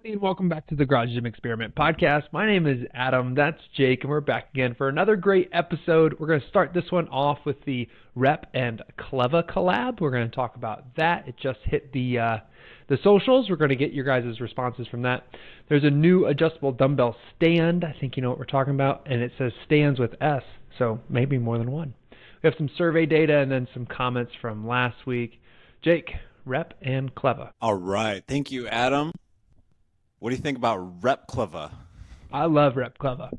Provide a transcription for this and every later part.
And welcome back to the Garage Gym Experiment podcast. My name is Adam, that's Jake, and we're back again for another great episode. We're going to start this one off with the Rep and Kleva collab. We're going to talk about that. It just hit the socials. We're going to get your guys' responses from that. There's a new adjustable dumbbell stand. I think you know what we're talking about, and it says stands with S, so maybe more than one. We have some survey data and then some comments from last week. Jake, Rep and Kleva. All right. Thank you, Adam. What do you think about REPKLEVA? I love REPKLEVA.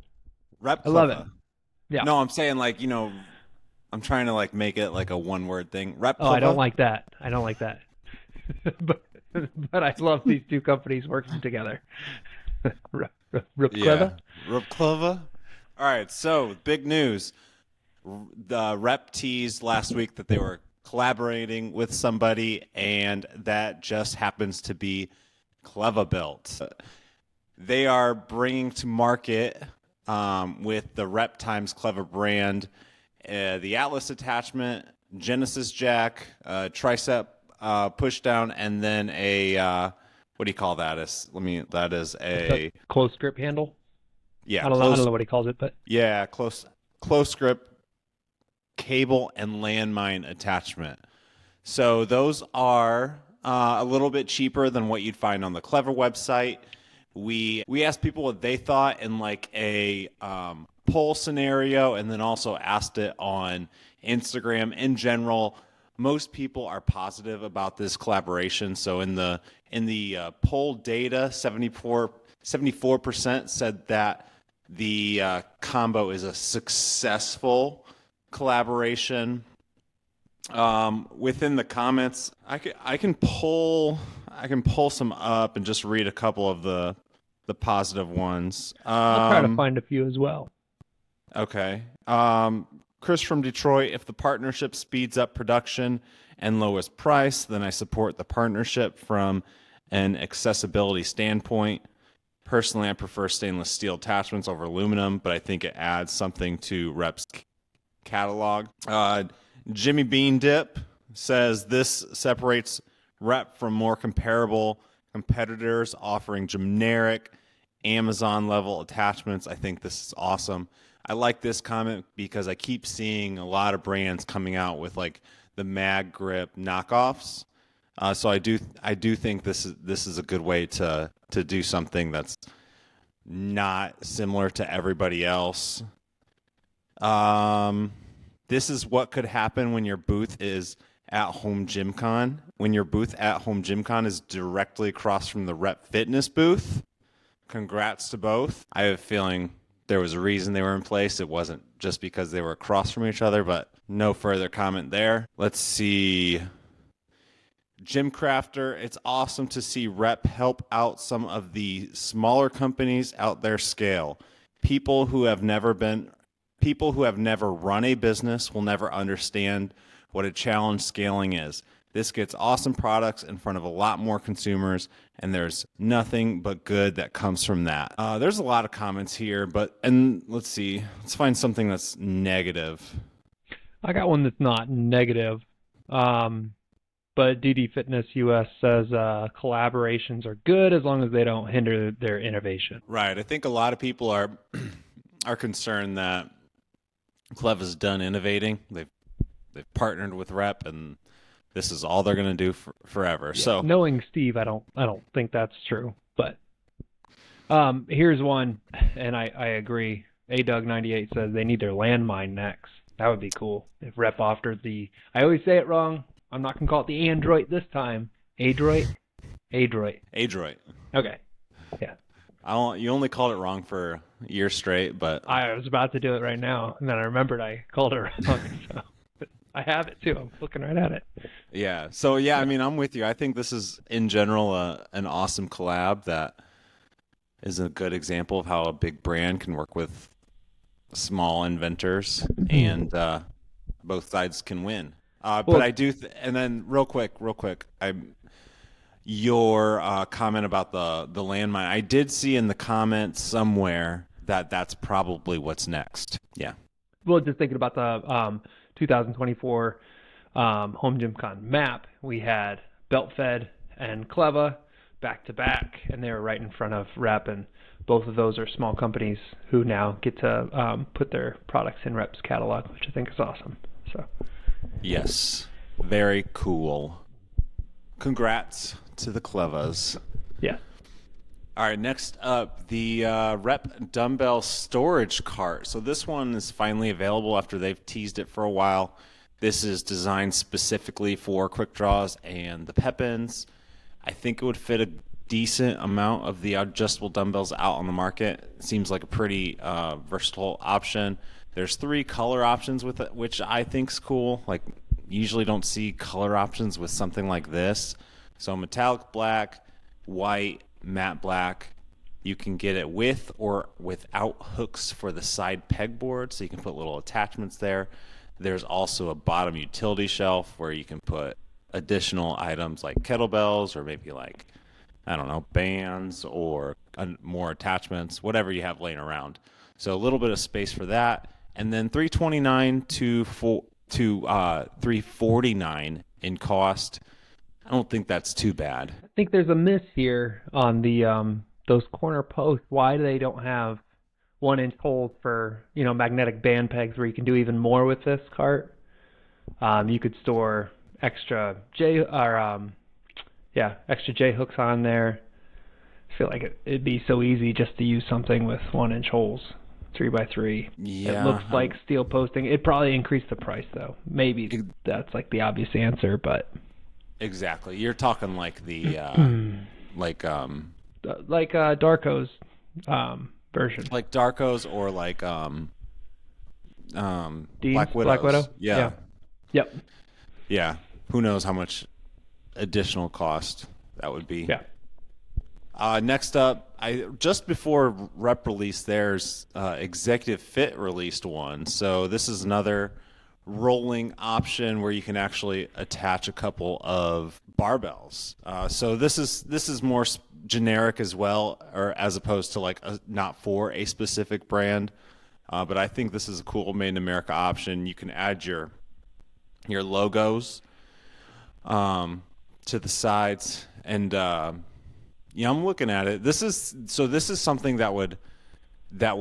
REPKLEVA. I love it. Yeah. No, I'm saying I'm trying to make it like a one-word thing. REPKLEVA. Oh, I don't like that. but I love these two companies working together. REPKLEVA. Yeah. REPKLEVA. All right. So big news. The Rep teased last week that they were collaborating with somebody, and that just happens to be Kleva built. They are bringing to market with the Rep times Kleva brand the Atlas attachment, Genesis jack, tricep push down, and then a what do you call that? That is a close grip handle. Yeah, I don't know what he calls it, but yeah, close grip cable and landmine attachment. So those are a little bit cheaper than what you'd find on the Kleva website. We asked people what they thought in like a poll scenario, and then also asked it on Instagram. In general, most people are positive about this collaboration. So in the poll data, 74% said that the combo is a successful collaboration. Within the comments, I can pull some up and just read a couple of the positive ones. I'll try to find a few as well. Okay. Chris from Detroit, if the partnership speeds up production and lowers price, then I support the partnership from an accessibility standpoint. Personally, I prefer stainless steel attachments over aluminum, but I think it adds something to Rep's catalog. Jimmy Bean Dip says this separates Rep from more comparable competitors offering generic Amazon level attachments. I think this is awesome. I like this comment because I keep seeing a lot of brands coming out with like the Mag Grip knockoffs. So I do think this is a good way to do something that's not similar to everybody else. This is what could happen when your booth is at HomeGymCon. When your booth at HomeGymCon is directly across from the Rep Fitness booth. Congrats to both. I have a feeling there was a reason they were in place. It wasn't just because they were across from each other, but no further comment there. Let's see. Jim Crafter, it's awesome to see Rep help out some of the smaller companies out their scale. People who have never run a business will never understand what a challenge scaling is. This gets awesome products in front of a lot more consumers, and there's nothing but good that comes from that. There's a lot of comments here, and let's see. Let's find something that's negative. I got one that's not negative, but DD Fitness US says collaborations are good as long as they don't hinder their innovation. Right. I think a lot of people are concerned that Kleva's done innovating. They've partnered with Rep, and this is all they're going to do forever. Yeah. So knowing Steve, I don't think that's true. But here's one, and I agree. ADoug98 says they need their landmine next. That would be cool if Rep offered the. I always say it wrong. I'm not going to call it the Android this time. Adroit. Okay. Yeah. You only called it wrong for a year straight, but I was about to do it right now, and then I remembered I called it wrong. So I have it too. I'm looking right at it. Yeah. So yeah, I mean, I'm with you. I think this is in general an awesome collab that is a good example of how a big brand can work with small inventors, and both sides can win. But I do, and then real quick, your comment about the landmine. I did see in the comments somewhere that that's probably what's next. Yeah. Well, just thinking about the 2024 HomeGymCon map, we had Belt Fed and Kleva back to back, and they were right in front of Rep, and both of those are small companies who now get to put their products in Rep's catalog, which I think is awesome. So, yes, very cool. Congrats to the Klevas. yeah. All right, next up, the Rep Dumbbell Storage Cart. So this one is finally available after they've teased it for a while. This is designed specifically for quick draws and the pep-ins. I think it would fit a decent amount of the adjustable dumbbells out on the market. It seems like a pretty versatile option. There's 3 color options with it, which I think is cool. Like, usually don't see color options with something like this. So metallic black, white, matte black. You can get it with or without hooks for the side pegboard, so you can put little attachments there. There's also a bottom utility shelf where you can put additional items like kettlebells or maybe like, I don't know, bands or more attachments, whatever you have laying around. So a little bit of space for that. And then $329 to $349 in cost. I don't think that's too bad. I think there's a miss here on the those corner posts. Why they don't have 1-inch holes for magnetic band pegs where you can do even more with this cart. You could store extra J hooks on there. I feel like it'd be so easy just to use something with 1-inch holes, 3x3. Yeah, it looks like steel posting. It'd probably increase the price though. Maybe that's like the obvious answer, but exactly. You're talking like the Darko's version, like Darko's or like Dean's, Black Black Widow. Yeah. Yep. Yeah. Who knows how much additional cost that would be. Yeah. Next up, just before Rep released theirs, Executive Fit released one. So this is another rolling option where you can actually attach a couple of barbells. So this is more generic as well, or as opposed to like not for a specific brand. But I think this is a cool made in America option. You can add your logos to the sides, and I'm looking at it. This is something that would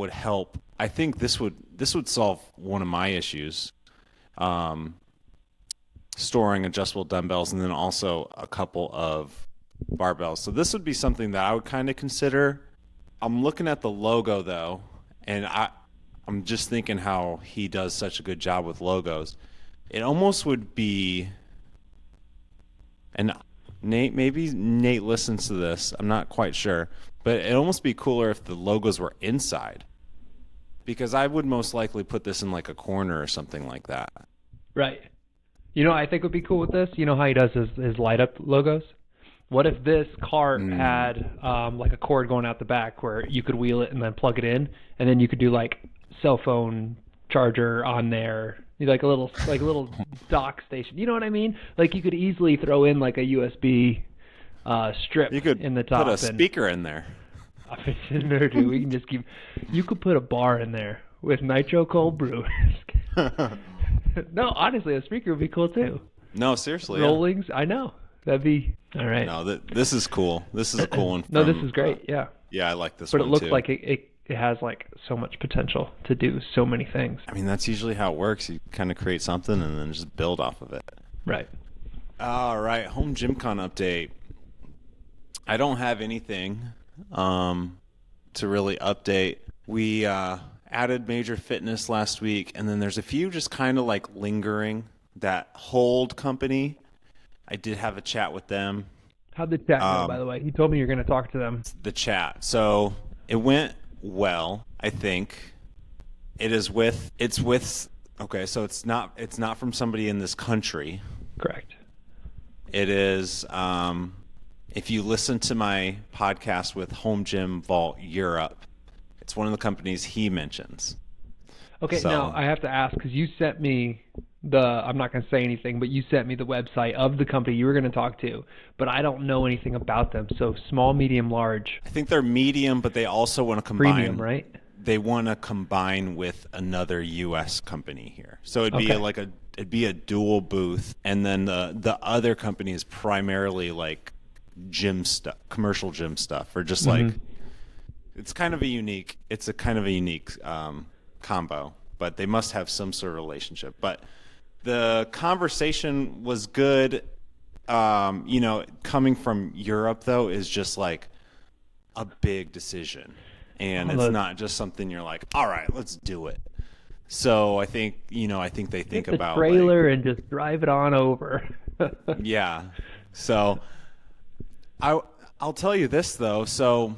help. I think this would solve one of my issues. Storing adjustable dumbbells and then also a couple of barbells. So this would be something that I would kind of consider. I'm looking at the logo though, and I'm just thinking how he does such a good job with logos. It almost would be, and maybe Nate listens to this, I'm not quite sure, but it'd almost be cooler if the logos were inside, because I would most likely put this in like a corner or something like that. Right. I think would be cool with this. You know how he does his light up logos? What if this cart had like a cord going out the back where you could wheel it and then plug it in, and then you could do like cell phone charger on there, like a little dock station. You know what I mean? Like you could easily throw in like a USB strip You could in the top. put a speaker in there. No, dude, we can just keep. You could put a bar in there with nitro cold brew. No, honestly, a speaker would be cool too. No, seriously. Rollings, yeah. I know. That'd be all right. No, this is cool. This is a cool one. No, this is great. Yeah. Yeah, I like this but one too. But it looks like it has like so much potential to do so many things. I mean, that's usually how it works. You kind of create something and then just build off of it. Right. All right, HomeGymCon update. I don't have anything to really update. We added Major Fitness last week, and then there's a few just kind of like lingering. That Hold company, I did have a chat with them. How'd the chat go, by the way? You told me you're going to talk to them. The chat. So it went well, I think. It's with okay, so it's not from somebody in this country. Correct. It is if you listen to my podcast with Home Gym Vault Europe, it's one of the companies he mentions. Okay, so, now I have to ask, because you sent me I'm not going to say anything, but you sent me the website of the company you were going to talk to, but I don't know anything about them. So small, medium, large. I think they're medium, but they also want to combine. Premium, right? They want to combine with another U.S. company here. So it'd be it'd be a dual booth, and then the other company is primarily like gym stuff, commercial gym stuff, or just like it's kind of a unique combo, but they must have some sort of relationship. But the conversation was good. Coming from Europe though is just like a big decision, and it's not just something you're like, all right, let's do it. So I think they think Get the about trailer and just drive it on over. yeah. So I'll tell you this though. So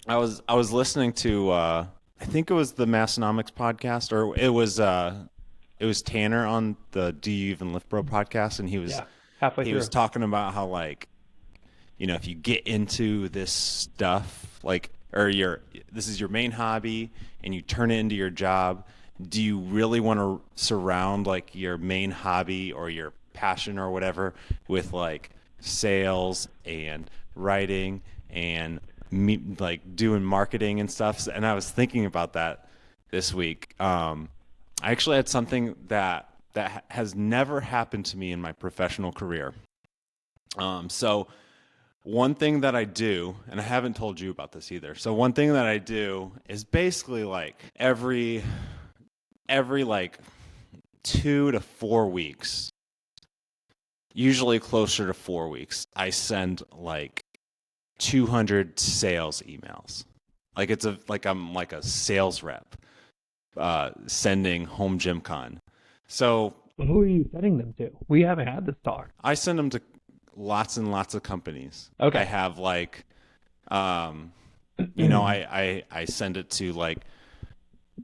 I was listening to I think it was the Massonomics podcast, or it was Tanner on the Do You Even Lift Bro podcast, and he was talking about how, like, if you get into this stuff, like, or this is your main hobby and you turn it into your job, do you really want to surround like your main hobby or your passion or whatever with like sales and writing and like doing marketing and stuff? And I was thinking about that this week. I actually had something that has never happened to me in my professional career. So one thing that I do, and I haven't told you about this either. So one thing that I do is basically like every like 2 to 4 weeks, usually closer to 4 weeks, I send like 200 sales emails. Like I'm like a sales rep sending HomeGymCon. So who are you sending them to? We haven't had this talk. I send them to lots and lots of companies. Okay. I have like, I send it to like,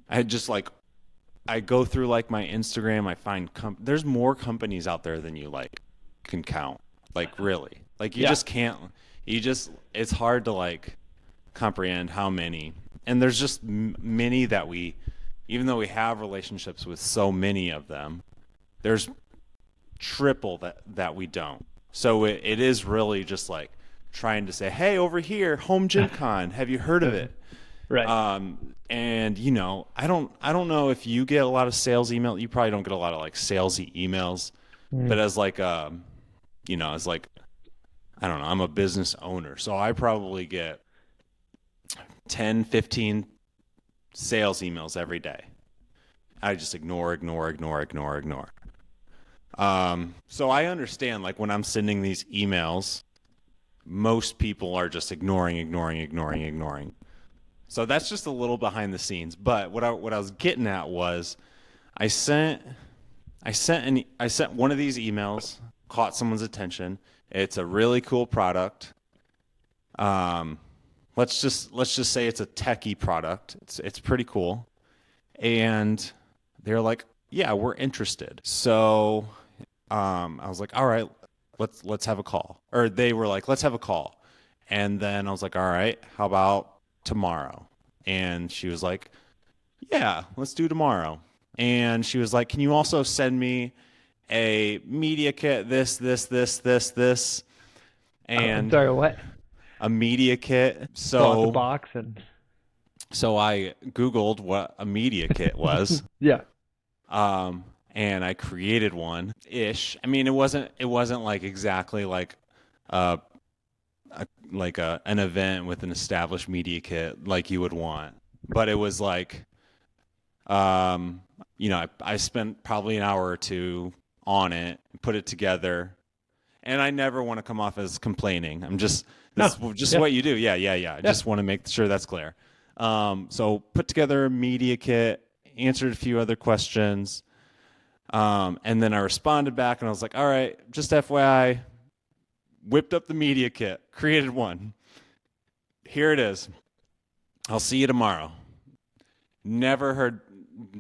I go through like my Instagram. I find there's more companies out there than you like can count. Like really, like you just can't. It's hard to like comprehend how many. And there's just many that even though we have relationships with so many of them, there's triple that we don't. So it is really just like trying to say, hey, over here, HomeGymCon, have you heard of it? Right. And I don't know if you get a lot of sales email. You probably don't get a lot of like salesy emails, but as like as like, I don't know, I'm a business owner, so I probably get 10, 15 sales emails every day. I just ignore. So I understand, like, when I'm sending these emails, most people are just ignoring. So that's just a little behind the scenes. But what I was getting at was I sent one of these emails, caught someone's attention. It's a really cool product. Let's just say it's a techie product. It's pretty cool. And they're like, yeah, we're interested. So I was like, all right, let's have a call. Or they were like, let's have a call. And then I was like, all right, how about tomorrow? And she was like, yeah, let's do tomorrow. And she was like, can you also send me a media kit, this. And I'm sorry, what? a media kit. So the box and so I Googled what a media kit was. yeah. And I created one ish. I mean, it wasn't like exactly like an event with an established media kit like you would want, but it was like, I spent probably an hour or two on it, put it together, and I never want to come off as complaining. I'm just what you do. Yeah. I just want to make sure that's clear. So put together a media kit, answered a few other questions. And then I responded back and I was like, all right, just FYI, whipped up the media kit, created one. Here it is. I'll see you tomorrow. Never heard,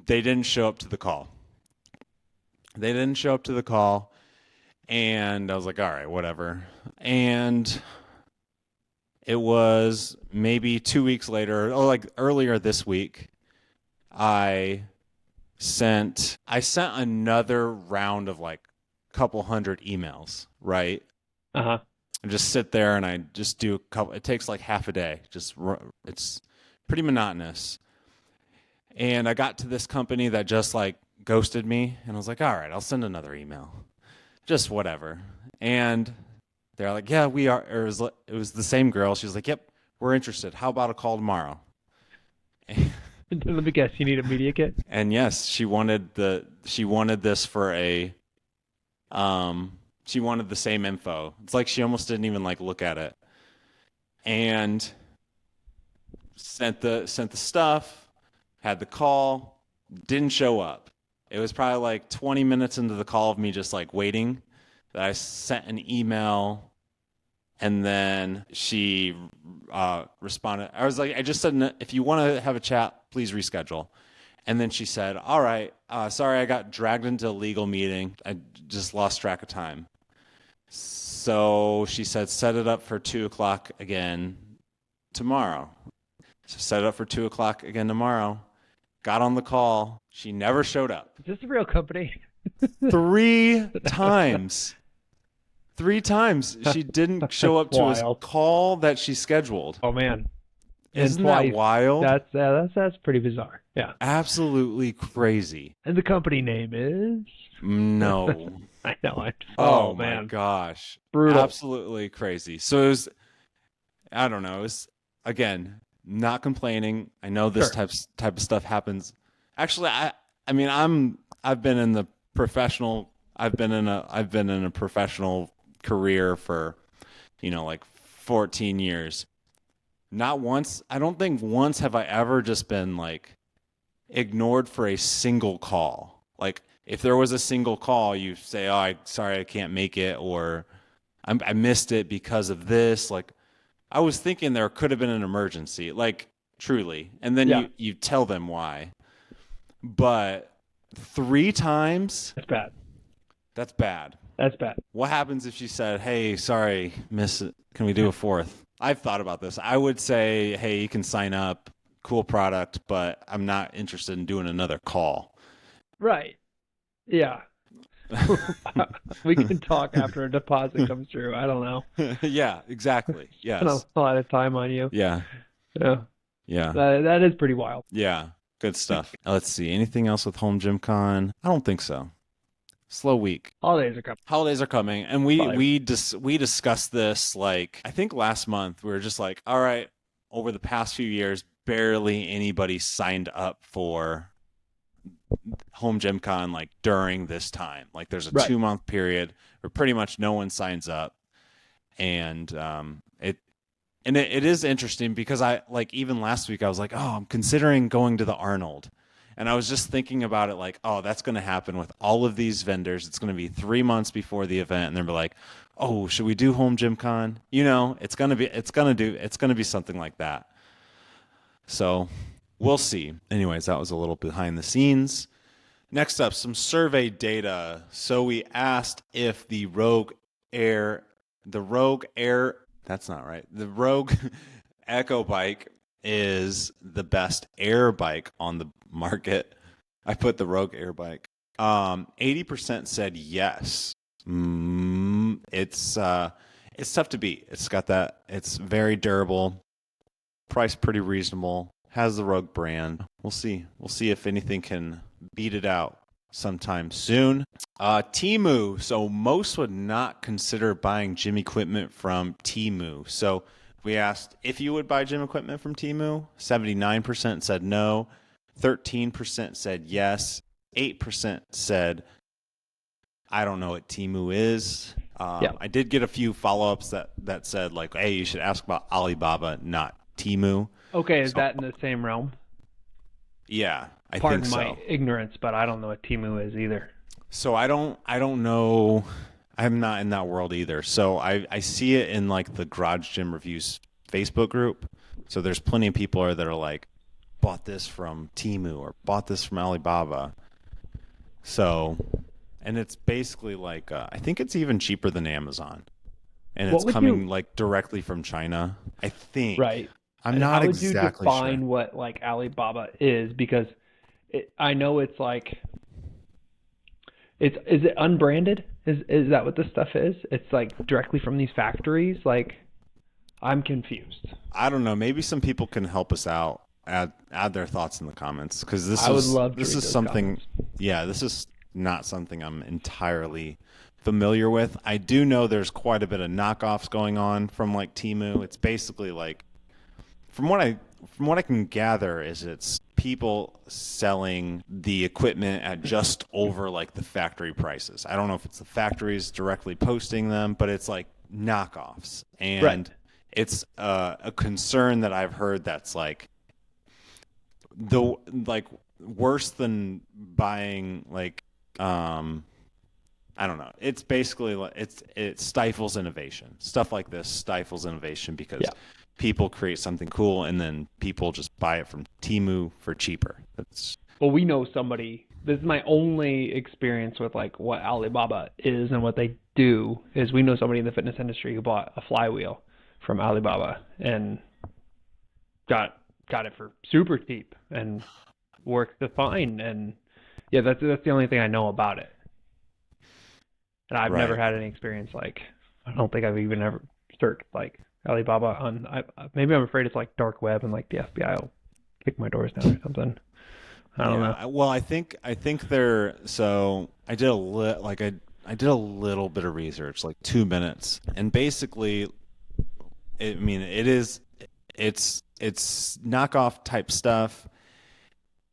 they didn't show up to the call. And I was like, all right, whatever. And it was maybe 2 weeks later, or like earlier this week, I sent another round of like a couple hundred emails, right? Uh-huh. I just sit there and I just do a couple. It takes like half a day. It's pretty monotonous. And I got to this company that just like ghosted me, and I was like, all right, I'll send another email. Just whatever. And they're like, yeah, we are. It was the same girl. She was like, yep, we're interested. How about a call tomorrow? Let me guess. You need a media kit? And yes, she wanted this for a, she wanted the same info. It's like she almost didn't even like look at it, and sent the stuff, had the call, didn't show up. It was probably like 20 minutes into the call of me just like waiting that I sent an email, and then she responded. I was like, I just said, if you want to have a chat, please reschedule. And then she said, all right, sorry, I got dragged into a legal meeting. I just lost track of time. So she said, set it up for 2:00 again tomorrow. So set it up for 2:00 again tomorrow. Got on the call. She never showed up. Is this a real company? 3 times. 3 times she didn't show up to a call that she scheduled. Oh man. Isn't that wild? That's pretty bizarre. Yeah. Absolutely crazy. And the company name is? No. I know. Oh man. My gosh. Brutal. Absolutely crazy. So it was, I don't know. It was, again, not complaining. I know this type of stuff happens. Actually, I mean, I've been in a professional career for, like 14 years. Not once, I don't think once have I ever just been like ignored for a single call. Like if there was a single call, you say, "Oh, sorry, I can't make it," or I missed it because of this. Like I was thinking there could have been an emergency, like truly. And then you tell them why. But 3 times? That's bad. That's bad. That's bad. What happens if she said, "Hey, sorry, miss it. Can we do a 4th?" I've thought about this. I would say, "Hey, you can sign up. Cool product, but I'm not interested in doing another call." Right. Yeah. We can talk after a deposit comes through. I don't know. Yeah, exactly. Yes. A lot of time on you. Yeah. Yeah. Yeah. That is pretty wild. Yeah. Good stuff. Let's see. Anything else with HomeGymCon? I don't think so. Slow week. Holidays are coming. And we discussed this like I think last month. We were just like, all right, over the past few years, barely anybody signed up for HomeGymCon like during this time. Like there's a 2-month period where pretty much no one signs up, and it is interesting because I like even last week I was like, oh, I'm considering going to the Arnold. And I was just thinking about it like, oh, that's going to happen with all of these vendors. It's going to be 3 months before the event, and they're like, oh, should we do HomeGymCon? It's going to be something like that. So we'll see. Anyways, that was a little behind the scenes. Next up, some survey data. So we asked if the Rogue Echo bike is the best air bike on the market. I put the Rogue Air bike. 80% said yes. It's tough to beat. It's got that. It's very durable. Price pretty reasonable. Has the Rogue brand. We'll see. We'll see if anything can beat it out sometime soon. Temu. So most would not consider buying gym equipment from Temu. So we asked if you would buy gym equipment from Temu. 79% said no. 13% said yes. 8% said, I don't know what Temu is. I did get a few follow-ups that said, like, hey, you should ask about Alibaba, not Temu. Okay, is that in the same realm? Yeah, I think so. Pardon my ignorance, but I don't know what Temu is either. So I don't know. I'm not in that world either. So I see it in like the Garage Gym Reviews Facebook group. So there's plenty of people that are like, bought this from Temu or bought this from Alibaba. So, and it's basically like, I think it's even cheaper than Amazon. And it's coming like directly from China, I think. Right. I'm not exactly sure. How would you define what like Alibaba is? Because I know it's like, is it unbranded? Is that what this stuff is? It's like directly from these factories? Like, I'm confused. I don't know. Maybe some people can help us out. Add their thoughts in the comments, because this is something. Comments. Yeah, this is not something I'm entirely familiar with. I do know there's quite a bit of knockoffs going on from like Temu. It's basically like from what I can gather is it's people selling the equipment at just over like the factory prices. I don't know if it's the factories directly posting them, but it's like knockoffs. And Right. it's a concern that I've heard that's like worse than buying like I don't know. It's basically like it stifles innovation. Stuff like this stifles innovation because people create something cool and then people just buy it from Temu for cheaper. Well, we know somebody. This is my only experience with like what Alibaba is and what they do. Is we know somebody in the fitness industry who bought a flywheel from Alibaba and got it for super cheap and worked fine. And yeah, that's the only thing I know about it. And I've never had any experience like, I don't think I've even ever searched like Alibaba on, maybe I'm afraid it's like dark web and like the FBI will kick my doors down or something. I don't know. Well, I think they're, so I did I did a little bit of research, like 2 minutes, and basically, it's knockoff type stuff,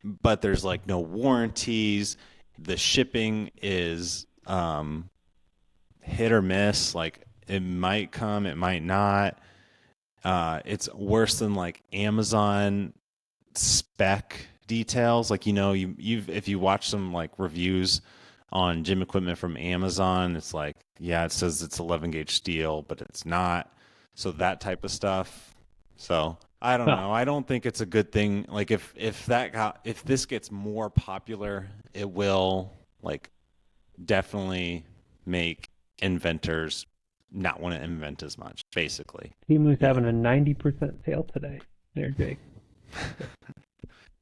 but there's like no warranties. The shipping is hit or miss. Like it might come, it might not. It's worse than like Amazon spec details. Like, if you watch some like reviews on gym equipment from Amazon, it's like, yeah, it says it's 11 gauge steel, but it's not. So that type of stuff. So I don't know. I don't think it's a good thing. Like if this gets more popular, it will like definitely make inventors not want to invent as much, basically. Temu's having a 90% sale today. There, Jake.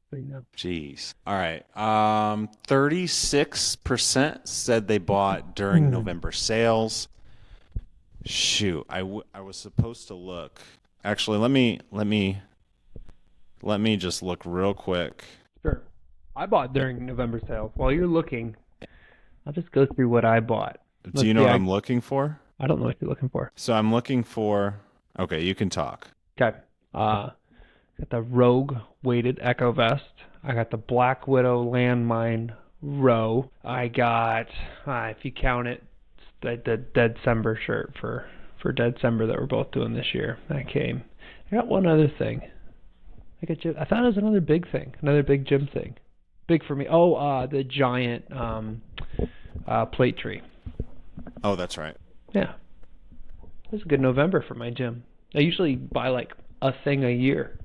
So you know. Jeez. All right. 36% said they bought during November sales. Shoot, I was supposed to look. Actually, let me just look real quick. Sure. I bought during November sales. While you're looking, I'll just go through what I bought. Do you know what I'm looking for? I don't know what you're looking for. So I'm looking for. Okay, you can talk. Okay. Got the Rogue weighted Echo Vest. I got the Black Widow Landmine Row. I got, if you count it, the Deadcember shirt for Deadcember that we're both doing this year. That came. I got one other thing. I thought it was another big thing, another big gym thing. Big for me. Oh, the giant plate tree. Oh, that's right. Yeah. It was a good November for my gym. I usually buy like a thing a year.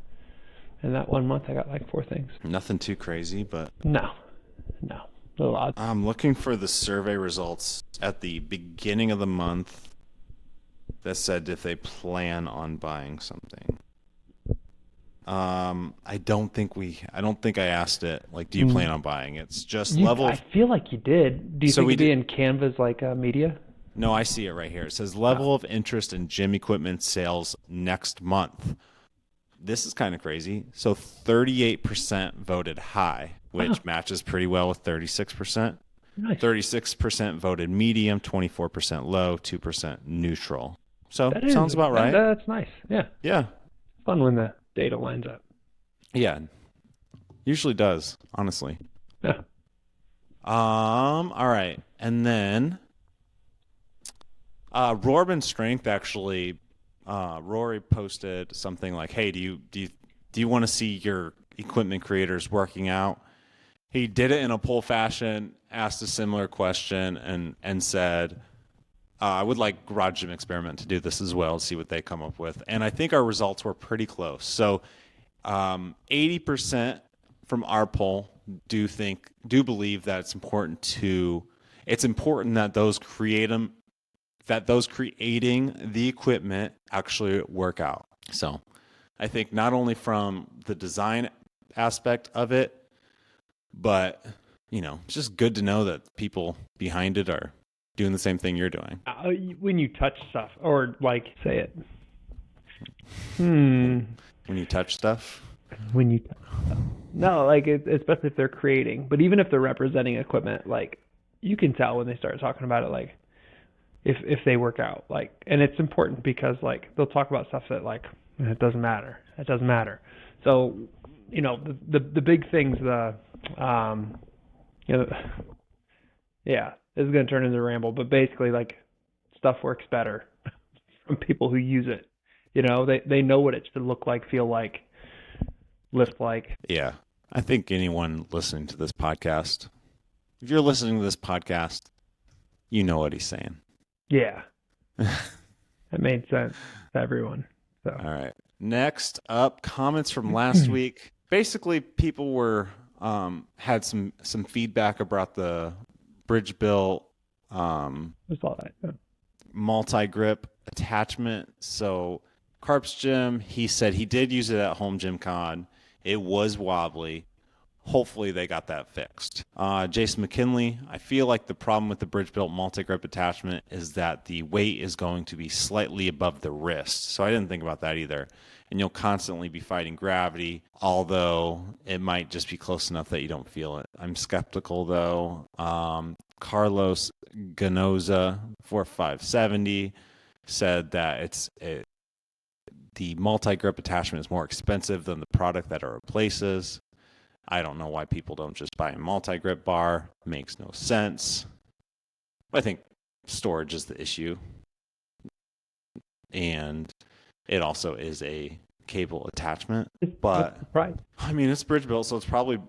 And that 1 month I got like 4 things. Nothing too crazy, but... No. A little odd. I'm looking for the survey results at the beginning of the month that said if they plan on buying something. I don't think I asked it. Like, do you plan on buying? It's just level. I feel like you did. Do you think it'd be in Canva's like media? No, I see it right here. It says level of interest in gym equipment sales next month. This is kind of crazy. So 38% voted high, which matches pretty well with 36%. Nice. 36% voted medium, 24% low, 2% neutral. So sounds about right. That's nice. Yeah. Yeah. Fun when the data lines up. Yeah. Usually does, honestly. Yeah. All right. And then Rorbin Strength actually Rory posted something like, "Hey, do you want to see your equipment creators working out?" He did it in a poll fashion, asked a similar question, and said, "I would like Garage Gym Experiment to do this as well, see what they come up with." And I think our results were pretty close. So, 80% from our poll do believe that it's important that those creating the equipment actually work out. So I think not only from the design aspect of it, but, it's just good to know that people behind it are doing the same thing you're doing. When you touch stuff, or like, say it. When you touch stuff? When you touch stuff. No, like, especially if they're creating. But even if they're representing equipment, like, you can tell when they start talking about it, like, if they work out. Like, and it's important because like they'll talk about stuff that like it doesn't matter. It doesn't matter. So, the big things, yeah, this is going to turn into a ramble, but basically like stuff works better from people who use it. They know what it should look like, feel like, lift like. Yeah. I think anyone listening to this podcast, if you're listening to this podcast, you know what he's saying. Yeah. That made sense to everyone. So. All right. Next up, comments from last week. Basically, people were had some feedback about the bridge built multi-grip attachment. So Carp's Gym, he said he did use it at HomeGymCon. It was wobbly. Hopefully they got that fixed. Jason McKinley, I feel like the problem with the bridge built multi-grip attachment is that the weight is going to be slightly above the wrist. So I didn't think about that either. And you'll constantly be fighting gravity, although it might just be close enough that you don't feel it. I'm skeptical though. Carlos Ganoza, 4570, said that the multi-grip attachment is more expensive than the product that it replaces. I don't know why people don't just buy a multi-grip bar. Makes no sense. I think storage is the issue. And it also is a cable attachment. But right. I mean, it's bridge built, so it's probably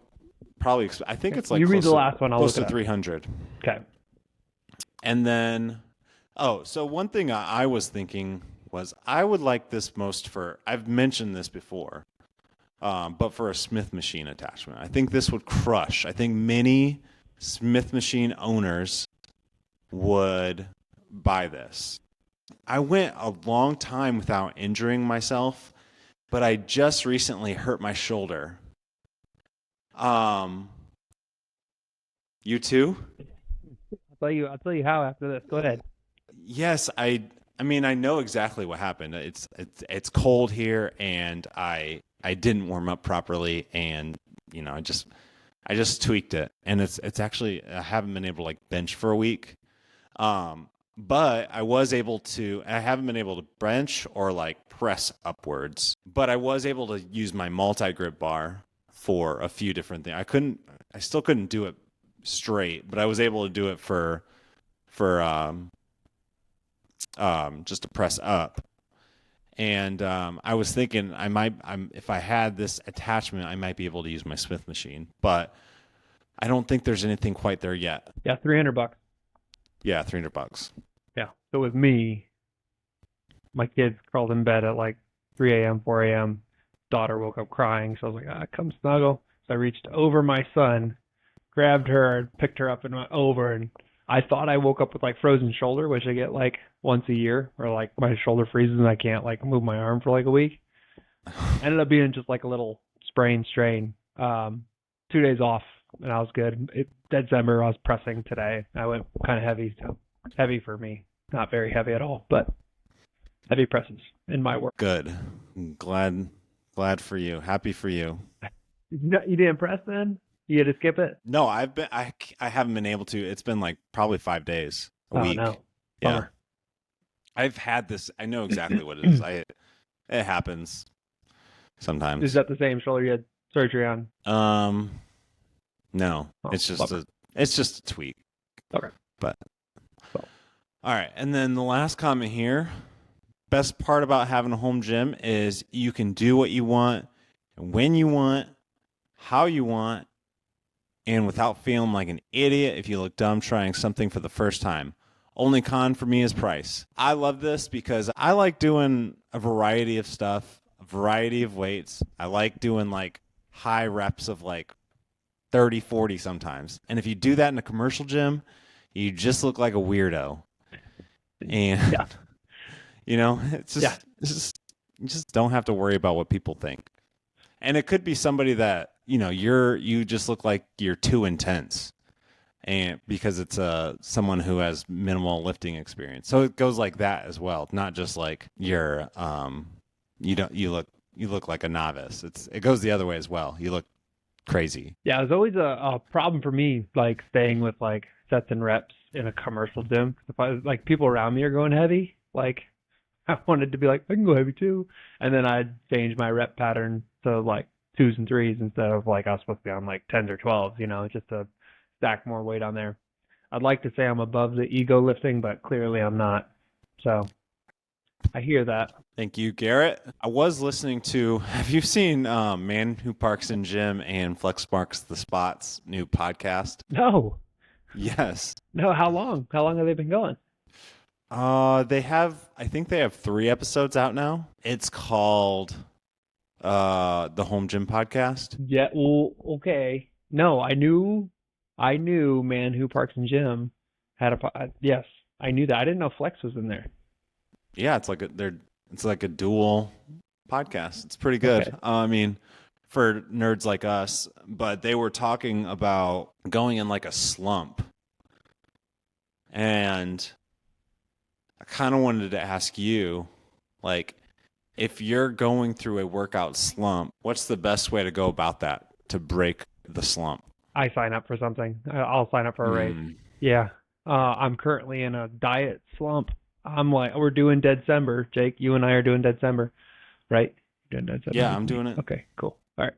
I think it's like you read the last one. I'll close look to 300. Okay. And then, so one thing I was thinking was I would like this most for, I've mentioned this before, but for a Smith machine attachment. I think this would crush. I think many Smith machine owners would buy this. I went a long time without injuring myself, but I just recently hurt my shoulder. You too? I'll tell you how after this. Go ahead. Yes, I mean, I know exactly what happened. It's cold here, and I didn't warm up properly, and I just tweaked it, and it's actually I haven't been able to like bench for a week, but I haven't been able to bench or like press upwards, but I was able to use my multi-grip bar for a few different things. I still couldn't do it straight, but I was able to do it for just to press up. And I was thinking if I had this attachment, I might be able to use my Smith machine, but I don't think there's anything quite there yet. Yeah, $300. Yeah, $300. Yeah. So with me, my kids crawled in bed at like 3 a.m., 4 a.m. Daughter woke up crying, so I was like, come snuggle. So I reached over my son, grabbed her, picked her up, and went over. And I thought I woke up with like frozen shoulder, which I get like once a year, or like my shoulder freezes and I can't like move my arm for like a week. Ended up being just like a little sprain strain. 2 days off, and I was good. December, I was pressing today. I went kind of heavy, so heavy for me. Not very heavy at all, but heavy presses in my work. Good. I'm glad for you. Happy for you. You didn't press then? You had to skip it? No, I haven't been able to. It's been like probably 5 days, a week. No. Yeah. Bummer. I've had this. I know exactly what it is. It happens sometimes. Is that the same shoulder you had surgery on? No. It's just a tweak. Okay. But all right, and then the last comment here. Best part about having a home gym is you can do what you want, when you want, how you want, and without feeling like an idiot if you look dumb trying something for the first time. Only con for me is price. I love this because I like doing a variety of stuff, a variety of weights. I like doing like high reps of like 30, 40 sometimes. And if you do that in a commercial gym, you just look like a weirdo. And yeah. It's just you just don't have to worry about what people think. And it could be somebody that, you just look like you're too intense. And because it's someone who has minimal lifting experience. So it goes like that as well, not just like you're you look like a novice. It goes the other way as well. You look crazy. Yeah, it was always a problem for me, like staying with like sets and reps in a commercial gym. If I like people around me are going heavy, like I wanted to be like I can go heavy too, and then I'd change my rep pattern to like twos and threes instead of like I was supposed to be on like tens or twelves, just to stack more weight on there. I'd like to say I'm above the ego lifting, but clearly I'm not. So I hear that. Thank you, Garrett. I was listening to, have you seen Man Who Parks in Gym and Flex Marks the Spot's new podcast? No, Yes. no. How long? How long have they been going? I think they have 3 episodes out now. It's called the Home Gym Podcast. Yeah. Well, okay. No, I knew Man Who Parks and Gym had yes, I knew that. I didn't know Flex was in there. Yeah, it's like a dual podcast. It's pretty good. Okay. I mean, for nerds like us, but they were talking about going in like a slump. And I kind of wanted to ask you, like, if you're going through a workout slump, what's the best way to go about that to break the slump? I sign up for something. I'll sign up for a race. Yeah. I'm currently in a diet slump. I'm like, we're doing December. Jake, you and I are doing December, right? You're doing December. Yeah, I'm doing it. Okay, cool. All right.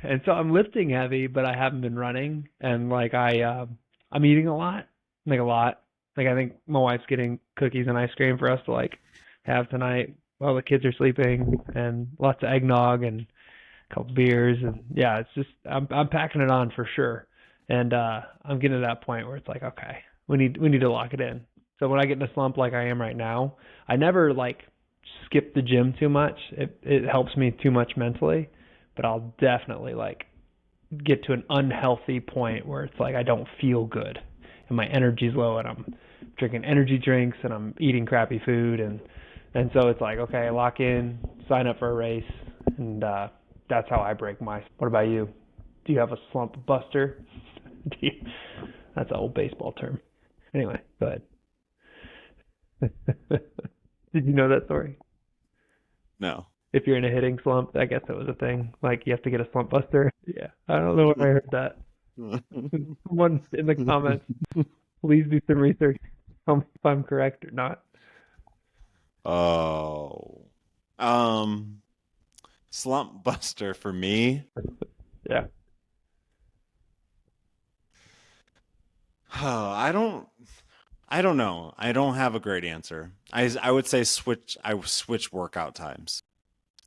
And so I'm lifting heavy, but I haven't been running, and like I'm eating a lot, like a lot. Like I think my wife's getting cookies and ice cream for us to like have tonight while the kids are sleeping, and lots of eggnog and a couple beers, and yeah, it's just I'm packing it on for sure, and I'm getting to that point where it's like, okay, we need to lock it in. So when I get in a slump like I am right now, I never like skip the gym too much. It helps me too much mentally, but I'll definitely like get to an unhealthy point where it's like I don't feel good and my energy's low and I'm drinking energy drinks and I'm eating crappy food and so it's like, okay, lock in, sign up for a race, and that's how I break my. What about you? Do you have a slump buster? That's an old baseball term. Anyway, go ahead. Did you know that story? No. If you're in a hitting slump, I guess that was a thing. Like you have to get a slump buster. Yeah, I don't know where I heard that. Someone in the comments, please do some research. Tell me if I'm correct or not. Oh. Slump buster for me. Yeah. Oh, I don't know. I don't have a great answer. I would say switch workout times.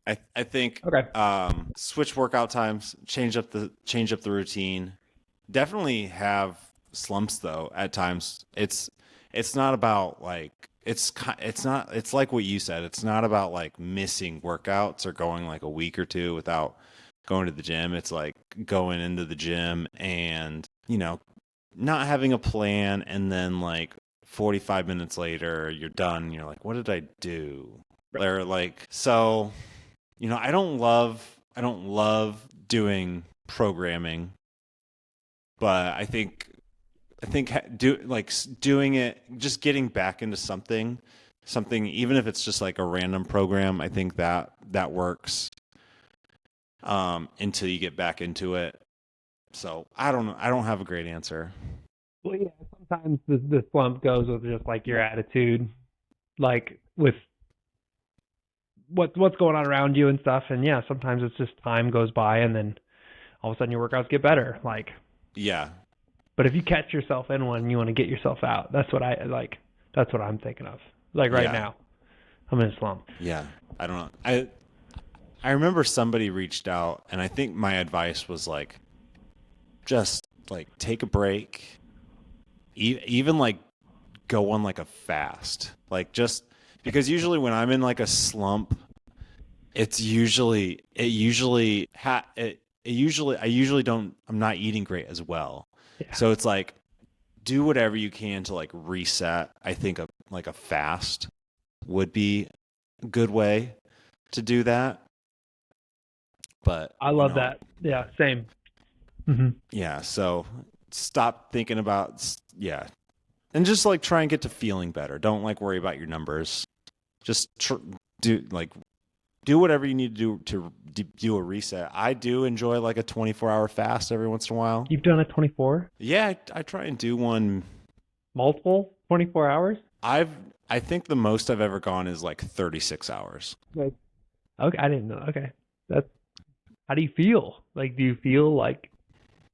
I think Okay. switch workout times, change up the routine. Definitely have slumps though at times. It's not about like it's like what you said. It's not about like missing workouts or going like a week or two without going to the gym. It's like going into the gym and, not having a plan, and then like 45 minutes later you're done and you're like, what did I do? Right. Or like, so, I don't love doing programming, but I think doing it, just getting back into something, even if it's just like a random program, I think that works until you get back into it. So I don't know. I don't have a great answer. Well, yeah, sometimes the slump goes with just like your attitude, like with what's going on around you and stuff. And yeah, sometimes it's just time goes by and then all of a sudden your workouts get better. Like, yeah. But if you catch yourself in one, you want to get yourself out. That's what I like. That's what I'm thinking of. Like right now, I'm in a slump. Yeah. I don't know. I remember somebody reached out, and I think my advice was like, just like take a break, even like go on like a fast, like just because usually when I'm in like a slump, I usually don't, I'm not eating great as well. Yeah. So it's like, do whatever you can to like reset. I think like a fast would be a good way to do that. But I love that. Yeah, same. Mm-hmm. Yeah, so stop thinking about, and just like try and get to feeling better. Don't like worry about your numbers. Just do whatever you need to do a reset. I do enjoy like a 24-hour fast every once in a while. You've done a 24? Yeah, I try and do one Multiple 24 hours? I think the most I've ever gone is like 36 hours. Like, okay, I didn't know. Okay. That's How do you feel? Like, do you feel like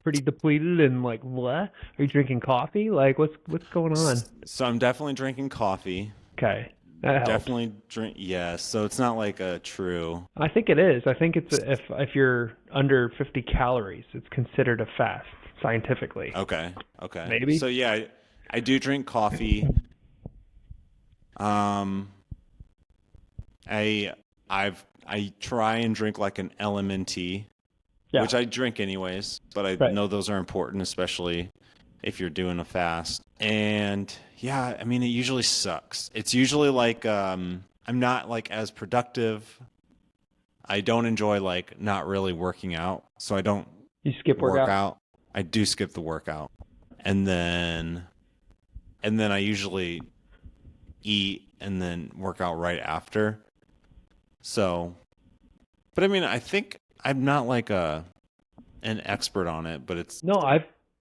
pretty depleted and like what? Are you drinking coffee? Like, what's going on? So I'm definitely drinking coffee. Okay, that helps. Definitely drink. Yes. So it's not like a true. I think it is. I think it's if you're under 50 calories, it's considered a fast scientifically. Okay. Okay. Maybe. So yeah, I do drink coffee. Um, I try and drink like an LMNT, Yeah. which I drink anyways, but I Right. know those are important, especially if you're doing a fast. And yeah, I mean, it usually sucks. It's usually like I'm not like as productive. I don't enjoy like not really working out, so I don't You skip work workout. out. I do skip the workout, and then I usually eat and then work out right after. So, but I mean, I think I'm not like an expert on it, but No,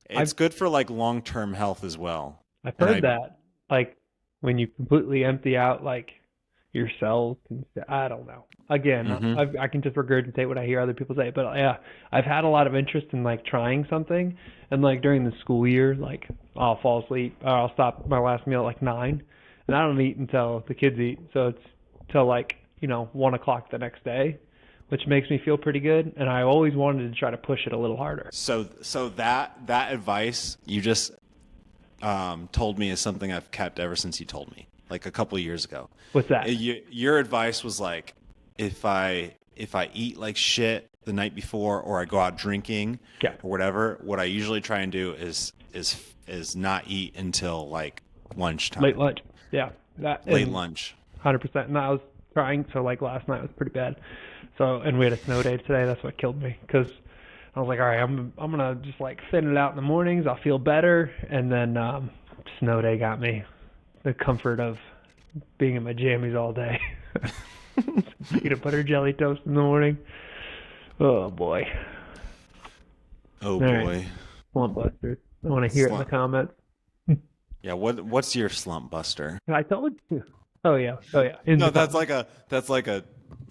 it's good for like long-term health as well. I've And heard that. Like when you completely empty out like your cells, I don't know. Again, Mhm. I can just regurgitate what I hear other people say, but yeah, I've had a lot of interest in like trying something, and like during the school year, like I'll fall asleep, or I'll stop my last meal at like 9, and I don't eat until the kids eat, so it's till like 1 o'clock the next day, which makes me feel pretty good, and I always wanted to try to push it a little harder. So that advice you just told me is something I've kept ever since you told me, like a couple of years ago. What's that? Your advice was like, if I eat like shit the night before, or I go out drinking, Yeah. or whatever, what I usually try and do is not eat until like lunchtime, Late lunch. Yeah. late lunch. 100%. And I was trying, so like last night was pretty bad. So, and we had a snow day today. That's what killed me, because I was like, all right, I'm gonna just like thin it out in the mornings. I'll feel better, and then snow day got me. The comfort of being in my jammies all day. Peanut butter jelly toast in the morning. Oh boy. Oh All boy. right. Slump-Busters. I want to hear it in the Slump. comments. Yeah. What's your slump buster? I told you. Oh yeah. No, that's like a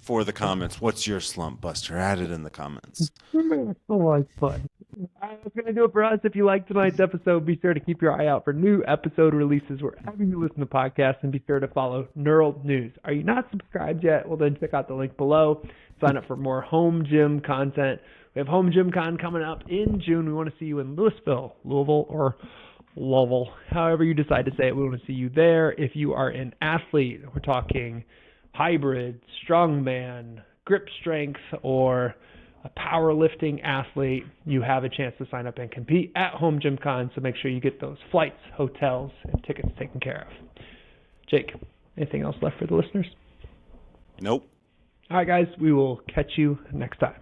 for the comments. What's your slump buster? Add it in the comments. It's so much fun. That's going to do it for us. If you liked tonight's episode, be sure to keep your eye out for new episode releases wherever you listen to podcasts, and be sure to follow Neural News. Are you not subscribed yet? Well, then check out the link below. Sign up for more home gym content. We have HomeGymCon coming up in June. We want to see you in Louisville, or Louisville, however you decide to say it. We want to see you there. If you are an athlete, we're talking hybrid, strongman, grip strength, or a powerlifting athlete, you have a chance to sign up and compete at HomeGymCon, so make sure you get those flights, hotels, and tickets taken care of. Jake, anything else left for the listeners? Nope. All right, guys, we will catch you next time.